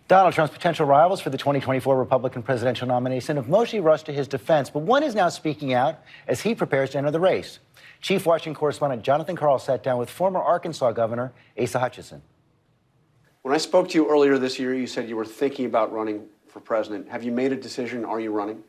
Donald Trump's potential rivals for the 2024 Republican presidential nomination have mostly rushed to his defense, but one is now speaking out as he prepares to enter the race. Chief Washington correspondent Jon Karl sat down with former Arkansas Governor Asa Hutchinson. When I spoke to you earlier this year, you said you were thinking about running for president. Have you made a decision? Are you running?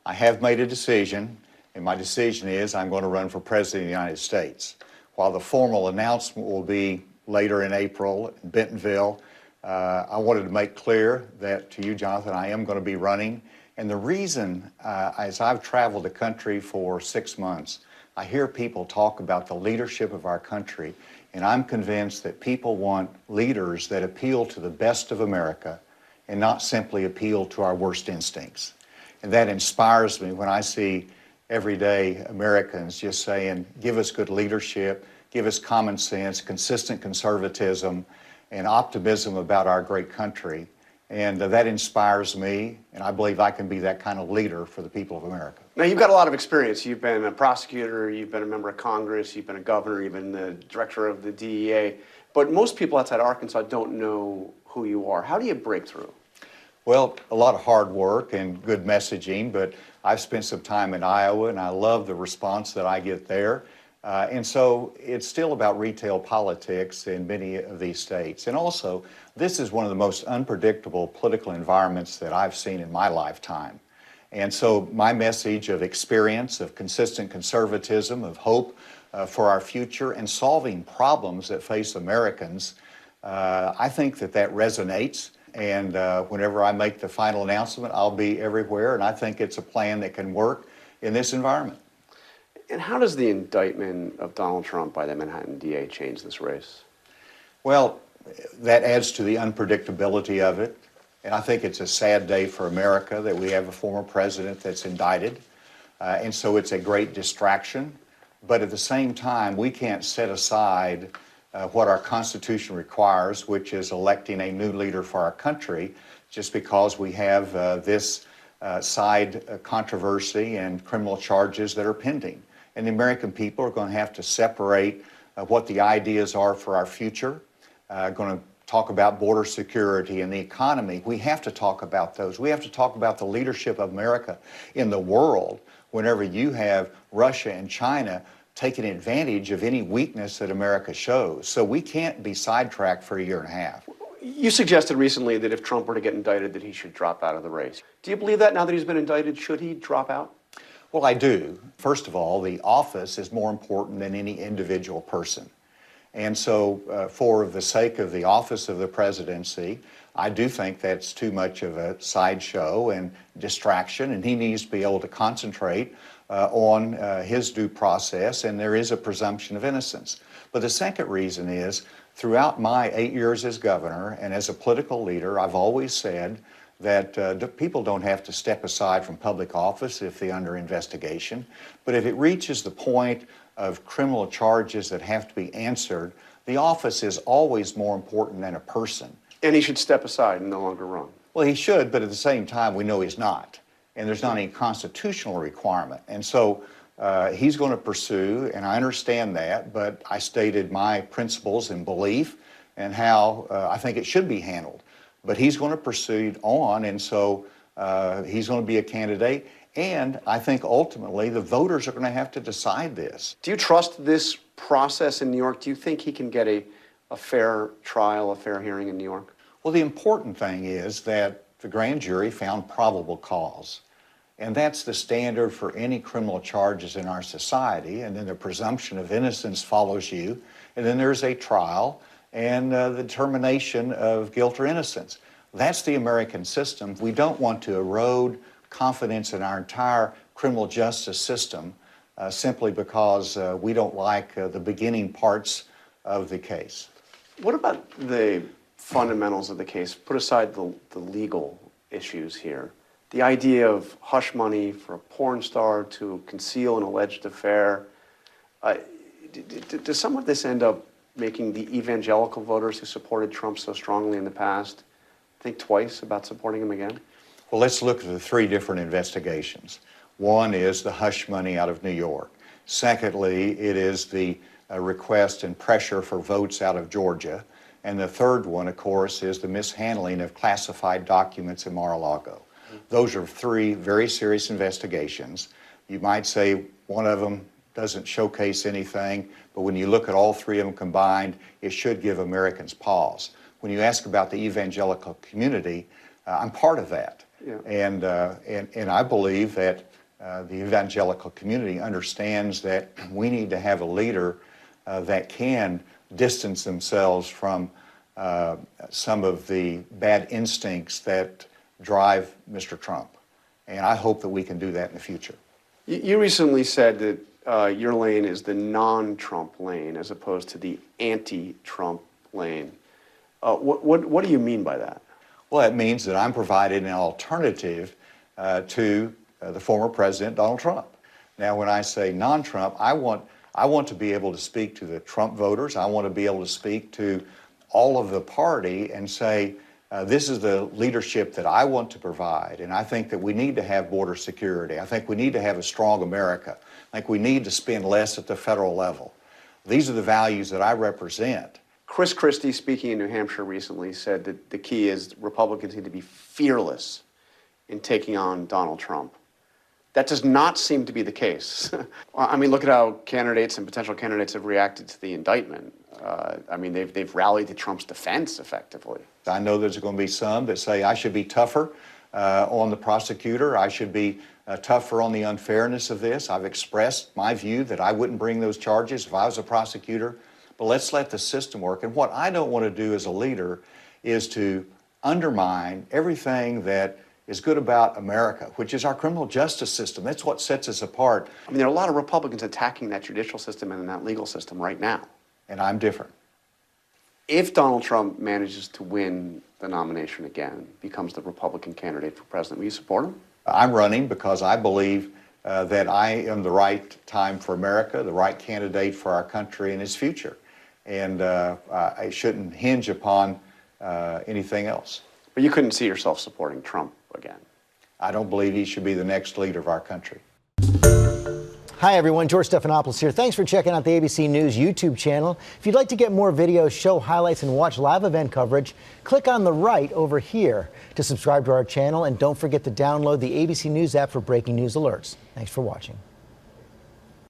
I have made a decision, and my decision is I'm going to run for president of the United States. While the formal announcement will be later in April in Bentonville, I wanted to make clear that to you, Jonathan, I am going to be running. And the reason, as I've traveled the country for 6 months, I hear people talk about the leadership of our country, and I'm convinced that people want leaders that appeal to the best of America and not simply appeal to our worst instincts. And that inspires me when I see everyday Americans just saying, give us good leadership, give us common sense, consistent conservatism, and optimism about our great country. And that inspires me, and I believe I can be that kind of leader for the people of America. Now, you've got a lot of experience. You've been a prosecutor, you've been a member of Congress, you've been a governor, you've been the director of the DEA. But most people outside Arkansas don't know who you are. How do you break through? Well, a lot of hard work and good messaging, but I've spent some time in Iowa, and I love the response that I get there. And so it's still about retail politics in many of these states. And also, this is one of the most unpredictable political environments that I've seen in my lifetime. And so my message of experience, of consistent conservatism, of hope for our future, and solving problems that face Americans, I think that resonates. And whenever I make the final announcement, I'll be everywhere. And I think it's a plan that can work in this environment. And how does the indictment of Donald Trump by the Manhattan DA change this race? Well, that adds to the unpredictability of it. And I think it's a sad day for America that we have a former president that's indicted. And so it's a great distraction. But at the same time, we can't set aside what our Constitution requires, which is electing a new leader for our country, just because we have this side controversy and criminal charges that are pending. And the American people are going to have to separate what the ideas are for our future. Going to talk about border security and the economy. We have to talk about those. We have to talk about the leadership of America in the world whenever you have Russia and China taking advantage of any weakness that America shows. So we can't be sidetracked for a year and a half. You suggested recently that if Trump were to get indicted, that he should drop out of the race. Do you believe that now that he's been indicted? Should he drop out? Well, I do. First of all, the office is more important than any individual person. And so for the sake of the office of the presidency, I do think that's too much of a sideshow and distraction, and he needs to be able to concentrate on his due process, and there is a presumption of innocence. But the second reason is, throughout my 8 years as governor and as a political leader, I've always said that people don't have to step aside from public office if they're under investigation. But if it reaches the point of criminal charges that have to be answered, the office is always more important than a person. And he should step aside and no longer run. Well, he should, but at the same time, we know he's not. And there's not any constitutional requirement. And so he's going to pursue, and I understand that, but I stated my principles and belief and how I think it should be handled. But he's going to pursue on, and so he's going to be a candidate. And I think ultimately the voters are going to have to decide this. Do you trust this process in New York? Do you think he can get a fair trial, a fair hearing in New York? Well, the important thing is that the grand jury found probable cause. And that's the standard for any criminal charges in our society. And then the presumption of innocence follows you. And then there's a trial and the determination of guilt or innocence. That's the American system. We don't want to erode confidence in our entire criminal justice system simply because we don't like the beginning parts of the case. What about the fundamentals of the case? Put aside the legal issues here. The idea of hush money for a porn star to conceal an alleged affair. Does some of this end up making the evangelical voters who supported Trump so strongly in the past think twice about supporting him again? Well, let's look at the three different investigations. One is the hush money out of New York. Secondly, it is the request and pressure for votes out of Georgia. And the third one, of course, is the mishandling of classified documents in Mar-a-Lago. Those are three very serious investigations. You might say one of them doesn't showcase anything, but when you look at all three of them combined, it should give Americans pause. When you ask about the evangelical community, I'm part of that. Yeah. And I believe that the evangelical community understands that we need to have a leader that can distance themselves from some of the bad instincts that drive Mr. Trump. And I hope that we can do that in the future. You recently said that your lane is the non-Trump lane as opposed to the anti-Trump lane. What do you mean by that? Well, it means that I'm providing an alternative to the former President Donald Trump. Now, when I say non-Trump, I want to be able to speak to the Trump voters. I want to be able to speak to all of the party and say, this is the leadership that I want to provide. And I think that we need to have border security. I think we need to have a strong America. I think we need to spend less at the federal level. These are the values that I represent. Chris Christie, speaking in New Hampshire recently, said that the key is Republicans need to be fearless in taking on Donald Trump. That does not seem to be the case. I mean, look at how candidates and potential candidates have reacted to the indictment. I mean, they've rallied to Trump's defense effectively. I know there's going to be some that say I should be tougher on the prosecutor. I should be tougher on the unfairness of this. I've expressed my view that I wouldn't bring those charges if I was a prosecutor. But let's let the system work. And what I don't want to do as a leader is to undermine everything that is good about America, which is our criminal justice system. That's what sets us apart. I mean, there are a lot of Republicans attacking that judicial system and that legal system right now. And I'm different. If Donald Trump manages to win the nomination again, becomes the Republican candidate for president, will you support him? I'm running because I believe that I am the right time for America, the right candidate for our country and its future. And I shouldn't hinge upon anything else. But you couldn't see yourself supporting Trump again? I don't believe he should be the next leader of our country. Hi, everyone. George Stephanopoulos here. Thanks for checking out the ABC News YouTube channel. If you'd like to get more videos, show highlights, and watch live event coverage, click on the right over here to subscribe to our channel. And don't forget to download the ABC News app for breaking news alerts. Thanks for watching.